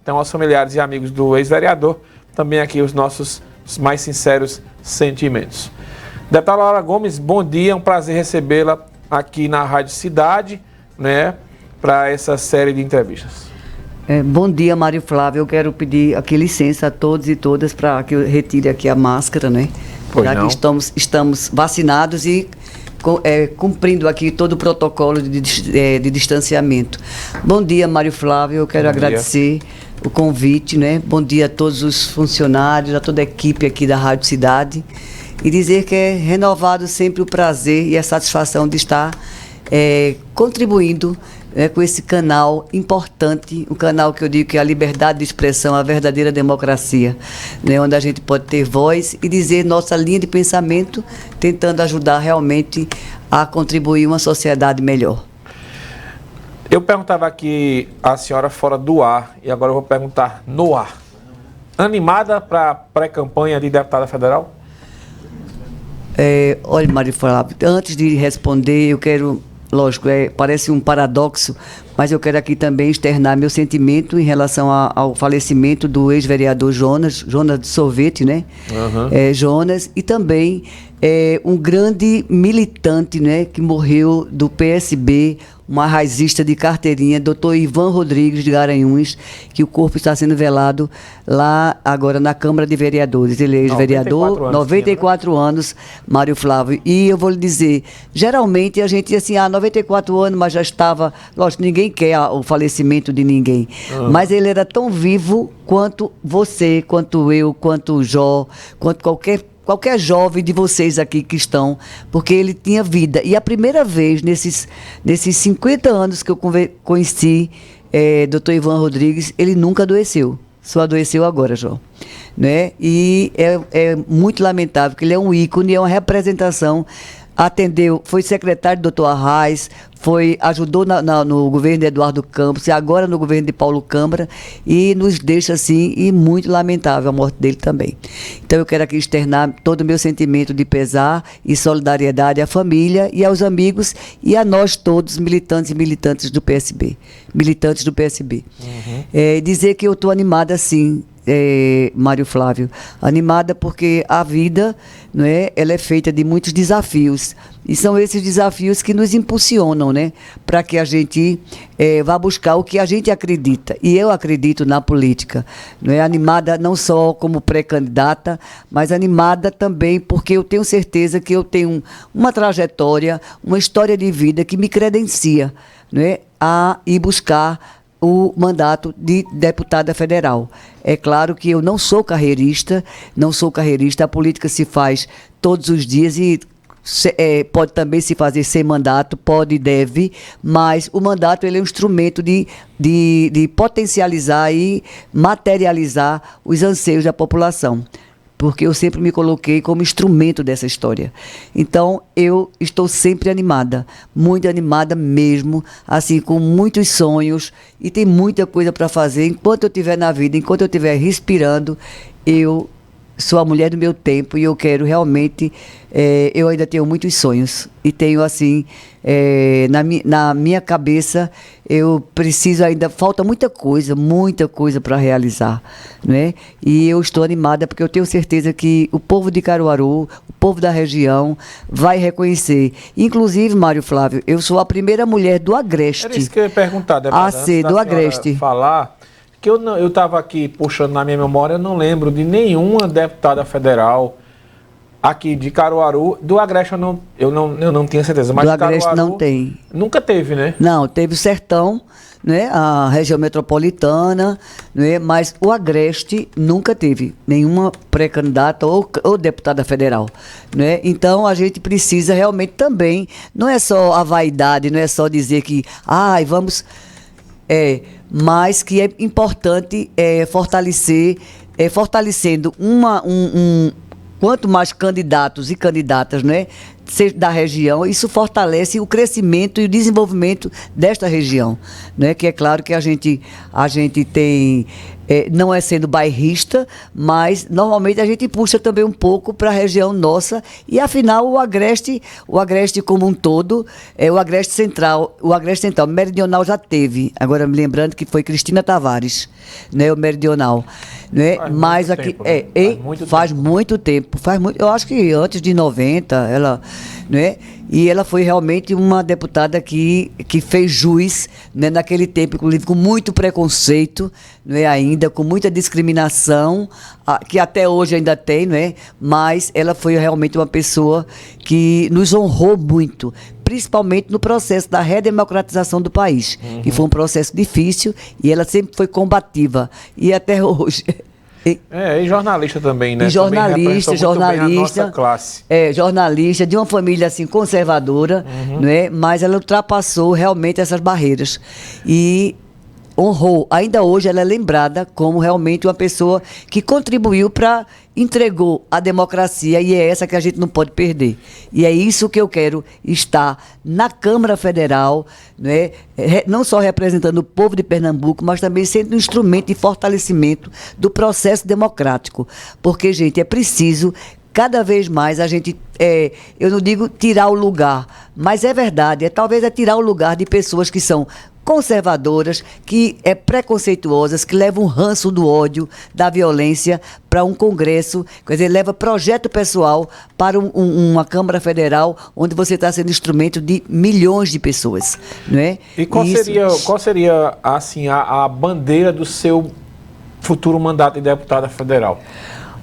Então, aos familiares e amigos do ex-vereador, também aqui os nossos mais sinceros sentimentos. Deputada Laura Gomes, bom dia, é um prazer recebê-la aqui na Rádio Cidade, né, para essa série de entrevistas. Bom dia, Mário Flávio. Eu quero pedir aqui licença a todos e todas para que eu retire aqui a máscara, né? Já que estamos vacinados e cumprindo aqui todo o protocolo de distanciamento. Bom dia, Mário Flávio. Eu quero agradecer o convite, né? Bom dia a todos os funcionários, a toda a equipe aqui da Rádio Cidade. E dizer que é renovado sempre o prazer e a satisfação de estar contribuindo com esse canal importante, um canal que eu digo que é a liberdade de expressão, a verdadeira democracia, né, onde a gente pode ter voz e dizer nossa linha de pensamento, tentando ajudar realmente a contribuir uma sociedade melhor. Eu perguntava aqui a senhora fora do ar e agora eu vou perguntar no ar. Animada para a pré-campanha de deputada federal? Olha, Mário Flávio, antes de responder, eu quero... Lógico, parece um paradoxo, mas eu quero aqui também externar meu sentimento em relação ao falecimento do ex-vereador Jonas de Sorvete, né? Uhum. Jonas, e também um grande militante, né, que morreu do PSB, uma raizista de carteirinha, doutor Ivan Rodrigues de Garanhuns, que o corpo está sendo velado lá agora na Câmara de Vereadores. Ele é ex-vereador, 94 anos, Mário Flávio. E eu vou lhe dizer, geralmente a gente diz assim, 94 anos, mas já estava... Lógico, ninguém quer o falecimento de ninguém. Uhum. Mas ele era tão vivo quanto você, quanto eu, quanto o Jó, quanto qualquer jovem de vocês aqui que estão, porque ele tinha vida. E a primeira vez, nesses 50 anos que eu conheci doutor Ivan Rodrigues, ele nunca adoeceu. Só adoeceu agora, João. Né? E é muito lamentável, porque ele é um ícone, é uma representação. Atendeu, foi secretário do doutor Arraes, ajudou no governo de Eduardo Campos e agora no governo de Paulo Câmara, e nos deixa assim, e muito lamentável a morte dele também. Então eu quero aqui externar todo o meu sentimento de pesar e solidariedade à família e aos amigos e a nós todos, militantes e militantes do PSB. Militantes do PSB. Uhum. Dizer que eu estou animada sim, Mário Flávio, animada porque a vida, não é, ela é feita de muitos desafios e são esses desafios que nos impulsionam, né, para que a gente vá buscar o que a gente acredita, e eu acredito na política, não é, animada não só como pré-candidata, mas animada também porque eu tenho certeza que eu tenho uma trajetória, uma história de vida que me credencia, não é, a ir buscar o mandato de deputada federal. É claro que eu não sou carreirista, a política se faz todos os dias e pode também se fazer sem mandato, pode e deve, mas o mandato ele é um instrumento de potencializar e materializar os anseios da população, porque eu sempre me coloquei como instrumento dessa história. Então, eu estou sempre animada, muito animada mesmo, assim, com muitos sonhos, e tem muita coisa para fazer. Enquanto eu estiver na vida, enquanto eu estiver respirando, eu sou a mulher do meu tempo e eu quero realmente... eu ainda tenho muitos sonhos e tenho, assim, na minha cabeça, eu preciso ainda... Falta muita coisa para realizar, né? E eu estou animada porque eu tenho certeza que o povo de Caruaru, o povo da região, vai reconhecer. Inclusive, Mário Flávio, eu sou a primeira mulher do Agreste. Era isso que eu ia perguntar, do Agreste. Falar... que eu estava aqui puxando na minha memória, eu não lembro de nenhuma deputada federal aqui de Caruaru. Do Agreste eu não tinha certeza, mas do Agreste Caruaru não tem. Nunca teve, né? Não, teve o Sertão, né, a região metropolitana, né, mas o Agreste nunca teve nenhuma pré-candidata ou deputada federal, né? Então a gente precisa realmente também, não é só a vaidade, não é só dizer que, vamos... mas que é importante fortalecendo quanto mais candidatos e candidatas, né, da região, isso fortalece o crescimento e o desenvolvimento desta região, né, que é claro que a gente tem não é sendo bairrista, mas normalmente a gente puxa também um pouco para a região nossa, e afinal o Agreste como um todo, o Agreste Central, Meridional já teve, agora me lembrando que foi Cristina Tavares, né, o Meridional, né? Mas aqui faz muito tempo, eu acho que antes de 90, ela, né? E ela foi realmente uma deputada que fez jus, né, naquele tempo, inclusive com muito preconceito, né, ainda, com muita discriminação, que até hoje ainda tem, né, mas ela foi realmente uma pessoa que nos honrou muito, principalmente no processo da redemocratização do país, que foi um processo difícil, e ela sempre foi combativa, e até hoje... E jornalista também, né? E jornalista, a nossa classe. Jornalista, de uma família assim conservadora, né? Mas ela ultrapassou realmente essas barreiras. E honrou. Ainda hoje ela é lembrada como realmente uma pessoa que contribuiu entregou a democracia, e é essa que a gente não pode perder. E é isso que eu quero estar na Câmara Federal, né? Não só representando o povo de Pernambuco, mas também sendo um instrumento de fortalecimento do processo democrático. Porque, gente, é preciso cada vez mais a gente, eu não digo tirar o lugar, mas é verdade, talvez tirar o lugar de pessoas que são conservadoras, que preconceituosas, que levam um ranço do ódio, da violência para um Congresso, quer dizer, leva projeto pessoal para uma Câmara Federal, onde você está sendo instrumento de milhões de pessoas, não é? E qual seria assim, a bandeira do seu futuro mandato de deputada federal?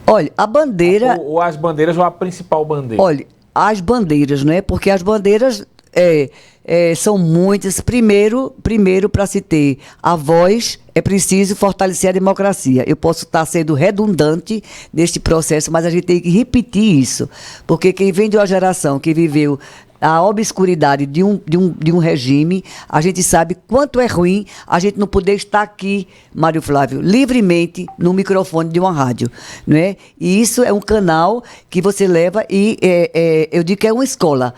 Olha, a bandeira... Ou as bandeiras, ou a principal bandeira? Olha, as bandeiras, não é? Porque as bandeiras... são muitas. Primeiro para se ter a voz, é preciso fortalecer a democracia. Eu posso estar sendo redundante neste processo, mas a gente tem que repetir isso, porque quem vem de uma geração que viveu a obscuridade de um regime, a gente sabe quanto é ruim a gente não poder estar aqui, Mário Flávio, livremente no microfone de uma rádio, não é? E isso é um canal que você leva e eu digo que é uma escola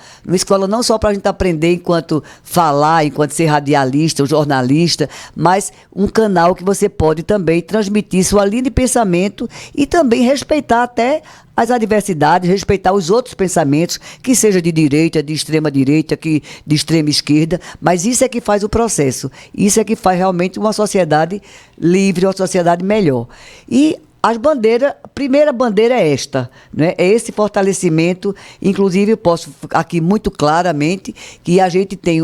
não só para a gente aprender enquanto falar, enquanto ser radialista ou jornalista, mas um canal que você pode também transmitir sua linha de pensamento e também respeitar até as adversidades, respeitar os outros pensamentos, que seja de direita, de extrema direita, de extrema esquerda, mas isso é que faz o processo, isso é que faz realmente uma sociedade livre, uma sociedade melhor. E as bandeiras, a primeira bandeira é esta, né? É esse fortalecimento. Inclusive, eu posso aqui muito claramente que a gente tem,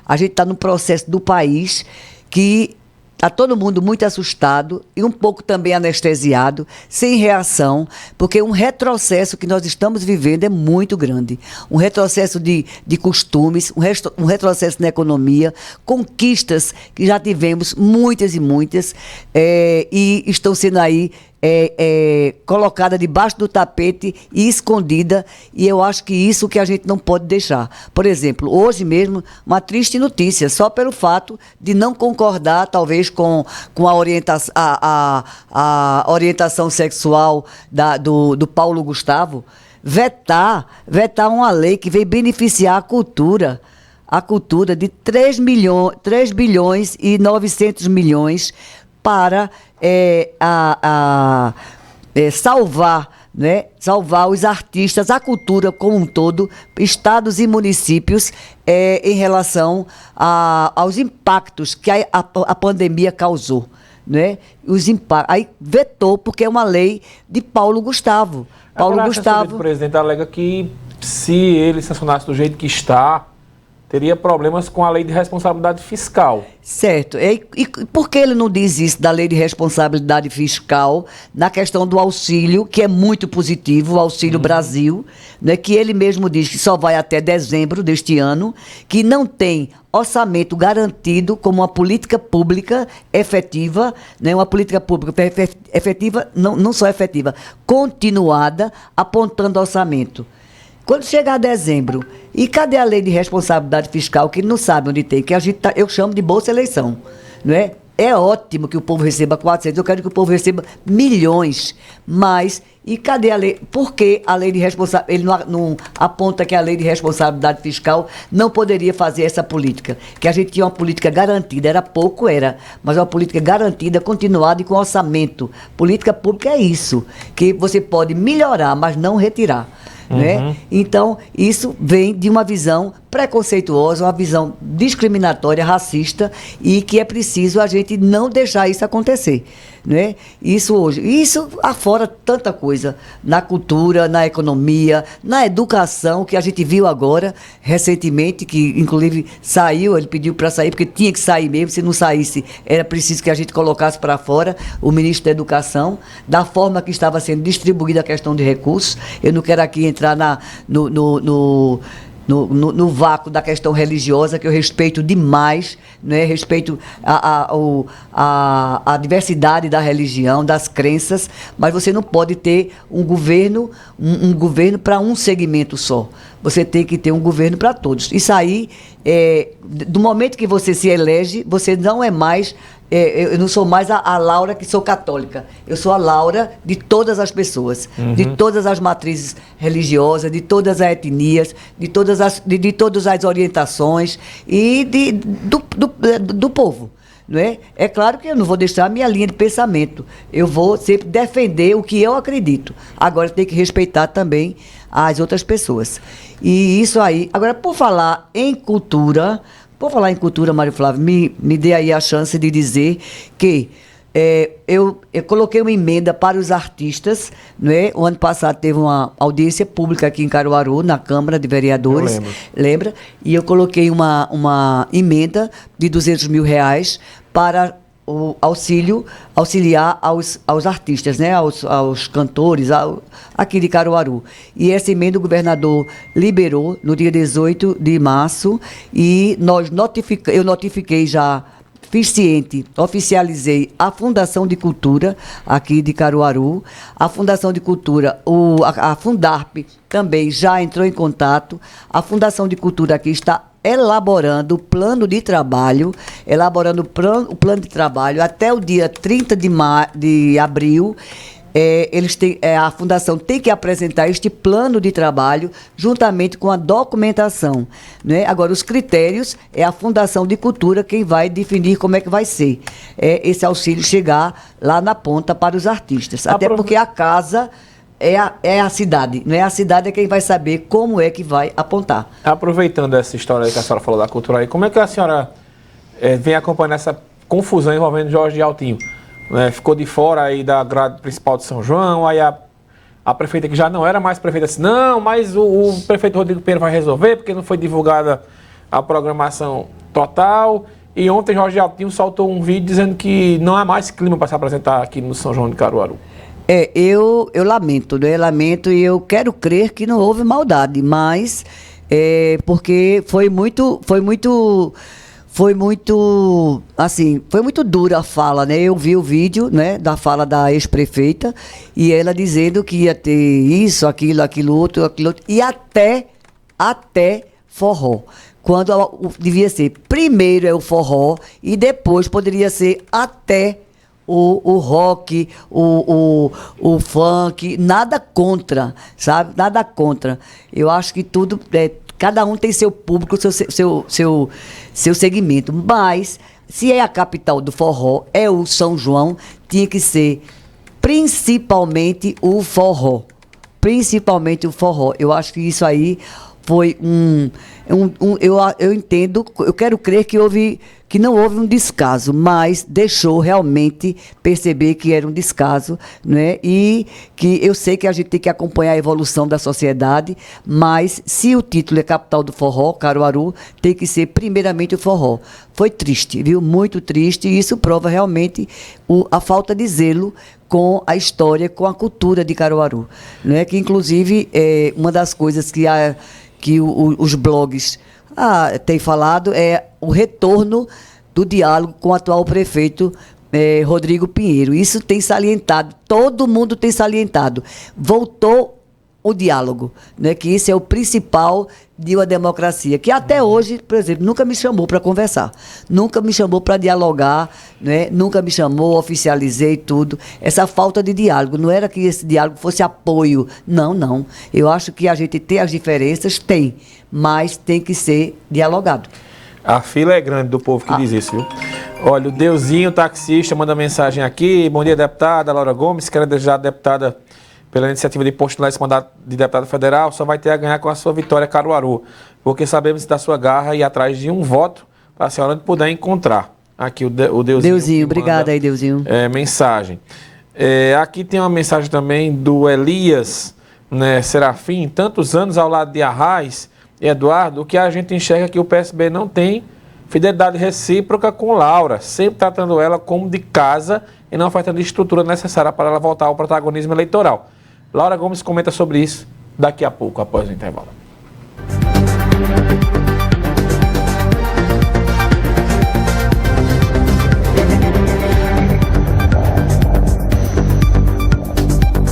a gente está num processo do país que está todo mundo muito assustado e um pouco também anestesiado, sem reação, porque um retrocesso que nós estamos vivendo é muito grande. Um retrocesso de costumes, um retrocesso na economia, conquistas que já tivemos, muitas e muitas, e estão sendo aí colocada debaixo do tapete e escondida, e eu acho que isso que a gente não pode deixar. Por exemplo, hoje mesmo, uma triste notícia, só pelo fato de não concordar, talvez, com a orientação sexual do Paulo Gustavo, vetar uma lei que veio beneficiar a cultura de 3 bilhões e 900 milhões para salvar, né? Salvar os artistas, a cultura como um todo, estados e municípios, em relação aos impactos que a pandemia causou, né? Aí vetou, porque é uma lei de Paulo Gustavo. O presidente alega que, se ele sancionasse do jeito que está, teria problemas com a lei de responsabilidade fiscal. Certo. E por que ele não diz isso da lei de responsabilidade fiscal na questão do auxílio, que é muito positivo, o Auxílio Brasil, né, que ele mesmo diz que só vai até dezembro deste ano, que não tem orçamento garantido como uma política pública efetiva, né, uma política pública efetiva, não só efetiva, continuada, apontando orçamento. Quando chegar dezembro, e cadê a lei de responsabilidade fiscal, que não sabe onde tem, que eu chamo de Bolsa Eleição, não é? É ótimo que o povo receba 400, eu quero que o povo receba milhões, mas E cadê a lei? Por que a lei de responsabilidade? Ele não aponta que a lei de responsabilidade fiscal não poderia fazer essa política. Que a gente tinha uma política garantida, era pouco, mas uma política garantida, continuada e com orçamento. Política pública é isso, que você pode melhorar, mas não retirar. Né? Então, isso vem de uma visão preconceituosa, uma visão discriminatória, racista, e que é preciso a gente não deixar isso acontecer. Né? Isso afora tanta coisa, na cultura, na economia, na educação, que a gente viu agora, recentemente, que inclusive saiu, ele pediu para sair, porque tinha que sair mesmo, se não saísse, era preciso que a gente colocasse para fora o ministro da Educação, da forma que estava sendo distribuída a questão de recursos. Eu não quero aqui entrar no vácuo da questão religiosa, que eu respeito demais, né? Respeito a diversidade da religião, das crenças, mas você não pode ter um governo para um segmento só. Você tem que ter um governo para todos. Isso aí, do momento que você se elege, você não é mais... eu não sou mais a Laura que sou católica. Eu sou a Laura de todas as pessoas, de todas as matrizes religiosas, de todas as etnias, de todas as orientações e do povo. Não é? É claro que eu não vou deixar a minha linha de pensamento. Eu vou sempre defender o que eu acredito. Agora tem que respeitar também as outras pessoas. E isso aí... Agora, por falar em cultura, Mário Flávio, me dê aí a chance de dizer que eu coloquei uma emenda para os artistas, né? O ano passado teve uma audiência pública aqui em Caruaru, na Câmara de Vereadores, lembra? E eu coloquei uma emenda de R$200 mil para o auxiliar aos artistas, né? aos cantores aqui de Caruaru. E essa emenda o governador liberou no dia 18 de março e eu notifiquei já, fiz ciente, oficializei a Fundação de Cultura aqui de Caruaru. A Fundação de Cultura, a Fundarp também já entrou em contato. A Fundação de Cultura aqui está elaborando o plano de trabalho, o plano de trabalho até o dia 30 de abril. A Fundação tem que apresentar este plano de trabalho juntamente com a documentação. Né? Agora, os critérios é a Fundação de Cultura quem vai definir como é que vai ser esse auxílio chegar lá na ponta para os artistas. Até porque a casa é a cidade, não é? A cidade é quem vai saber como é que vai apontar. Aproveitando essa história aí que a senhora falou da cultura aí, como é que a senhora vem acompanhando essa confusão envolvendo Jorge Altinho? Ficou de fora aí da grade principal de São João, aí a prefeita que já não era mais prefeita disse, não, mas o prefeito Rodrigo Pinheiro vai resolver, porque não foi divulgada a programação total. E ontem Jorge Altinho soltou um vídeo dizendo que não há mais clima para se apresentar aqui no São João de Caruaru. Eu lamento, né? Lamento, e eu quero crer que não houve maldade, mas porque foi muito dura a fala, né? Eu vi o vídeo, né, da fala da ex-prefeita e ela dizendo que ia ter isso, aquilo outro, e até forró. Quando devia ser primeiro o forró e depois poderia ser até o rock, o funk, nada contra, sabe? Nada contra. Eu acho que tudo, cada um tem seu público, seu segmento. Mas, se é a capital do forró, é o São João, tinha que ser principalmente o forró. Principalmente o forró. Eu acho que isso aí foi eu entendo, eu quero crer que não houve um descaso, mas deixou realmente perceber que era um descaso, né? E que eu sei que a gente tem que acompanhar a evolução da sociedade, mas se o título é Capital do Forró, Caruaru, tem que ser primeiramente o forró. Foi triste, viu? Muito triste, e isso prova realmente a falta de zelo com a história, com a cultura de Caruaru, né? Que inclusive uma das coisas que os blogs têm falado é o retorno do diálogo com o atual prefeito Rodrigo Pinheiro. Isso tem salientado, todo mundo tem salientado. Voltou o diálogo, né? Que isso é o principal de uma democracia, que até hoje, por exemplo, nunca me chamou para conversar, nunca me chamou para dialogar, né? Nunca me chamou, oficializei tudo. Essa falta de diálogo, não era que esse diálogo fosse apoio, não. Eu acho que a gente tem as diferenças, mas tem que ser dialogado. A fila é grande do povo que diz isso, viu? Olha, o Deusinho, taxista, manda mensagem aqui. Bom dia, deputada Laura Gomes. Quero desejar a deputada pela iniciativa de postular esse mandato de deputada federal, só vai ter a ganhar com a sua vitória, Caruaru, porque sabemos da sua garra e ir atrás de um voto para a senhora puder encontrar. Aqui o Deusinho. Deusinho, obrigada aí, Deusinho. Mensagem. Aqui tem uma mensagem também do Elias, né, Serafim, tantos anos ao lado de Arraes e Eduardo, o que a gente enxerga é que o PSB não tem fidelidade recíproca com Laura, sempre tratando ela como de casa e não ofertando a estrutura necessária para ela voltar ao protagonismo eleitoral. Laura Gomes comenta sobre isso daqui a pouco, após o intervalo.